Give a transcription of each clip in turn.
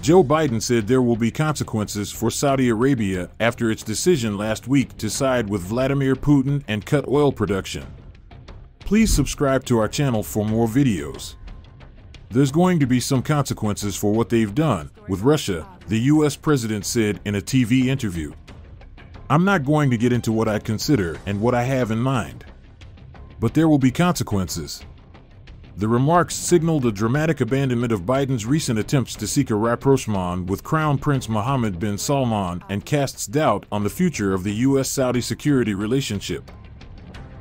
Joe Biden said there will be consequences for Saudi Arabia after its decision last week to side with Vladimir Putin and cut oil production. Please subscribe to our channel for more videos. There's going to be some consequences for what they've done with Russia, the US president said in a TV interview. I'm not going to get into what I consider and what I have in mind. But there will be consequences. The remarks signaled a dramatic abandonment of Biden's recent attempts to seek a rapprochement with Crown Prince Mohammed bin Salman and casts doubt on the future of the US-Saudi security relationship.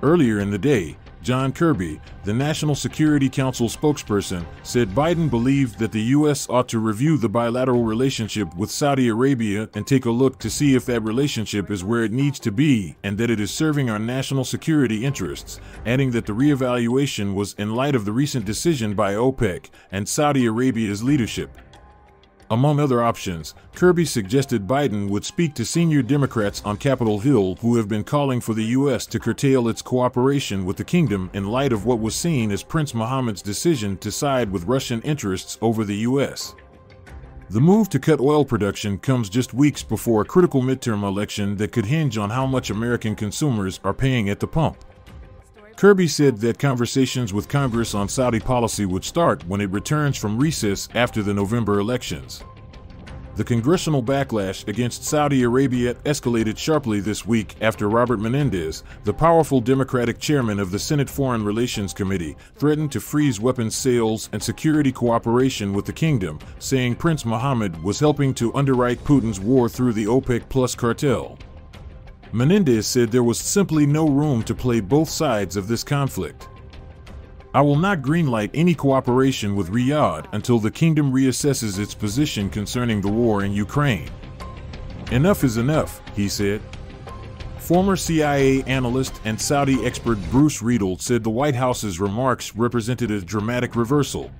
Earlier in the day, John Kirby, the National Security Council spokesperson, said Biden believed that the U.S. ought to review the bilateral relationship with Saudi Arabia and take a look to see if that relationship is where it needs to be and that it is serving our national security interests, adding that the reevaluation was in light of the recent decision by OPEC and Saudi Arabia's leadership. Among other options, Kirby suggested Biden would speak to senior Democrats on Capitol Hill who have been calling for the U.S. to curtail its cooperation with the kingdom in light of what was seen as Prince Mohammed's decision to side with Russian interests over the U.S. The move to cut oil production comes just weeks before a critical midterm election that could hinge on how much American consumers are paying at the pump. Kirby said that conversations with Congress on Saudi policy would start when it returns from recess after the November elections. The congressional backlash against Saudi Arabia escalated sharply this week after Robert Menendez, the powerful Democratic chairman of the Senate Foreign Relations Committee, threatened to freeze weapons sales and security cooperation with the kingdom, saying Prince Mohammed was helping to underwrite Putin's war through the OPEC Plus cartel. Menendez said there was simply no room to play both sides of this conflict. I will not greenlight any cooperation with Riyadh until the kingdom reassesses its position concerning the war in Ukraine. Enough is enough, he said. Former CIA analyst and Saudi expert Bruce Riedel said the White House's remarks represented a dramatic reversal.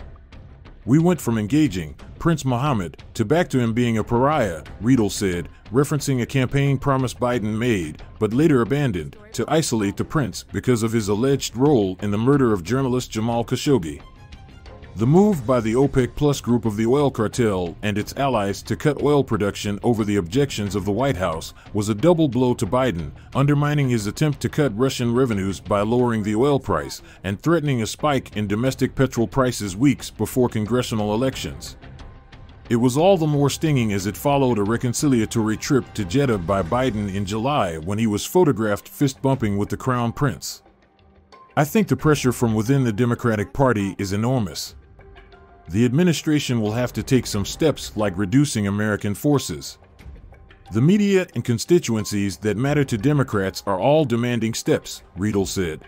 We went from engaging Prince Mohammed to back to him being a pariah, Riedel said, referencing a campaign promise Biden made, but later abandoned, to isolate the prince because of his alleged role in the murder of journalist Jamal Khashoggi. The move by the OPEC Plus group of the oil cartel and its allies to cut oil production over the objections of the White House was a double blow to Biden, undermining his attempt to cut Russian revenues by lowering the oil price and threatening a spike in domestic petrol prices weeks before congressional elections. It was all the more stinging as it followed a reconciliatory trip to Jeddah by Biden in July when he was photographed fist-bumping with the Crown Prince. I think the pressure from within the Democratic Party is enormous. The administration will have to take some steps like reducing American forces. The media and constituencies that matter to Democrats are all demanding steps, Riedel said.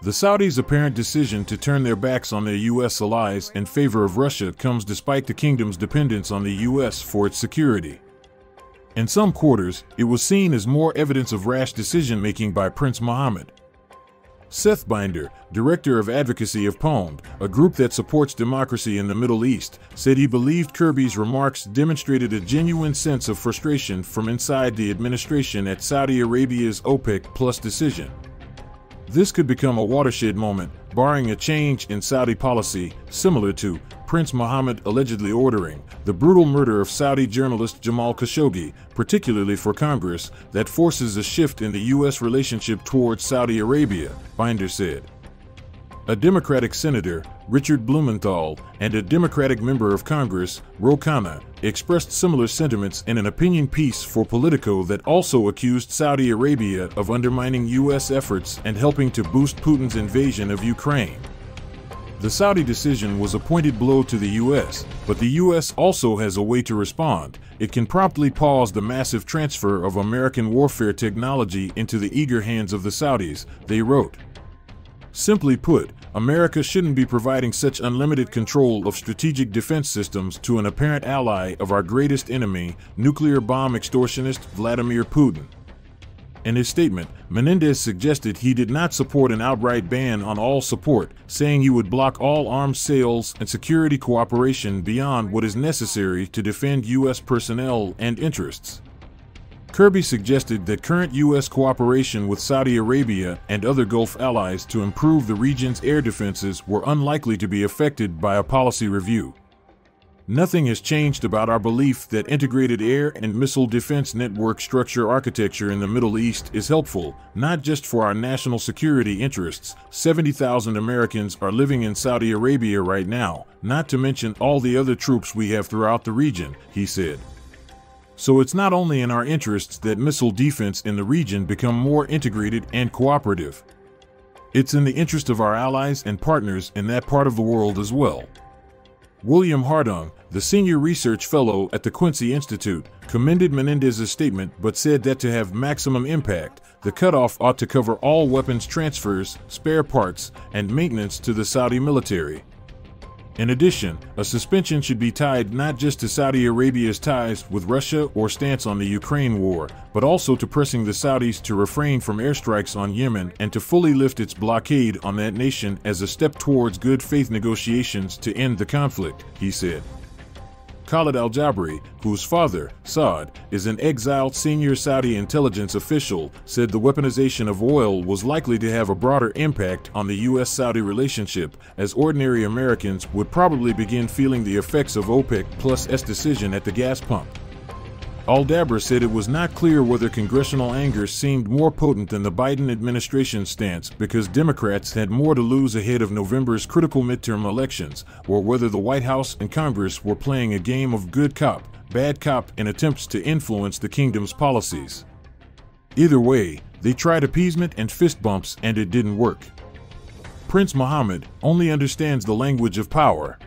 The Saudis' apparent decision to turn their backs on their U.S. allies in favor of Russia comes despite the kingdom's dependence on the U.S. for its security. In some quarters, it was seen as more evidence of rash decision-making by Prince Mohammed. Seth Binder, director of advocacy of POMD, a group that supports democracy in the Middle East, said he believed Kirby's remarks demonstrated a genuine sense of frustration from inside the administration at Saudi Arabia's OPEC Plus decision. This could become a watershed moment, barring a change in Saudi policy, similar to Prince Mohammed allegedly ordering the brutal murder of Saudi journalist Jamal Khashoggi, particularly for Congress, that forces a shift in the U.S. relationship towards Saudi Arabia, Binder said. A Democratic senator, Richard Blumenthal, and a Democratic member of Congress, Ro Khanna, expressed similar sentiments in an opinion piece for Politico that also accused Saudi Arabia of undermining U.S. efforts and helping to boost Putin's invasion of Ukraine. The Saudi decision was a pointed blow to the U.S., but the U.S. also has a way to respond. It can promptly pause the massive transfer of American warfare technology into the eager hands of the Saudis, they wrote. Simply put, America shouldn't be providing such unlimited control of strategic defense systems to an apparent ally of our greatest enemy, nuclear bomb extortionist Vladimir Putin. In his statement, Menendez suggested he did not support an outright ban on all support, saying he would block all arms sales and security cooperation beyond what is necessary to defend U.S. personnel and interests. Kirby suggested that current U.S. cooperation with Saudi Arabia and other Gulf allies to improve the region's air defenses were unlikely to be affected by a policy review. Nothing has changed about our belief that integrated air and missile defense network structure architecture in the Middle East is helpful, not just for our national security interests. 70,000 Americans are living in Saudi Arabia right now, not to mention all the other troops we have throughout the region, he said. So it's not only in our interests that missile defense in the region become more integrated and cooperative. It's in the interest of our allies and partners in that part of the world as well. William Hardung, the senior research fellow at the Quincy Institute, commended Menendez's statement but said that to have maximum impact, the cutoff ought to cover all weapons transfers, spare parts, and maintenance to the Saudi military. In addition, a suspension should be tied not just to Saudi Arabia's ties with Russia or stance on the Ukraine war, but also to pressing the Saudis to refrain from airstrikes on Yemen and to fully lift its blockade on that nation as a step towards good faith negotiations to end the conflict, he said. Khalid al-Jabri, whose father, Saud, is an exiled senior Saudi intelligence official, said the weaponization of oil was likely to have a broader impact on the U.S.-Saudi relationship, as ordinary Americans would probably begin feeling the effects of OPEC+'s decision at the gas pump. Al-Dabra said it was not clear whether congressional anger seemed more potent than the Biden administration's stance because Democrats had more to lose ahead of November's critical midterm elections, or whether the White House and Congress were playing a game of good cop, bad cop in attempts to influence the kingdom's policies. Either way, they tried appeasement and fist bumps and it didn't work. Prince Mohammed only understands the language of power.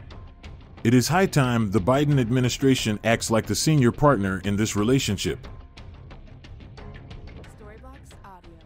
It is high time the Biden administration acts like the senior partner in this relationship. Storybox Audio.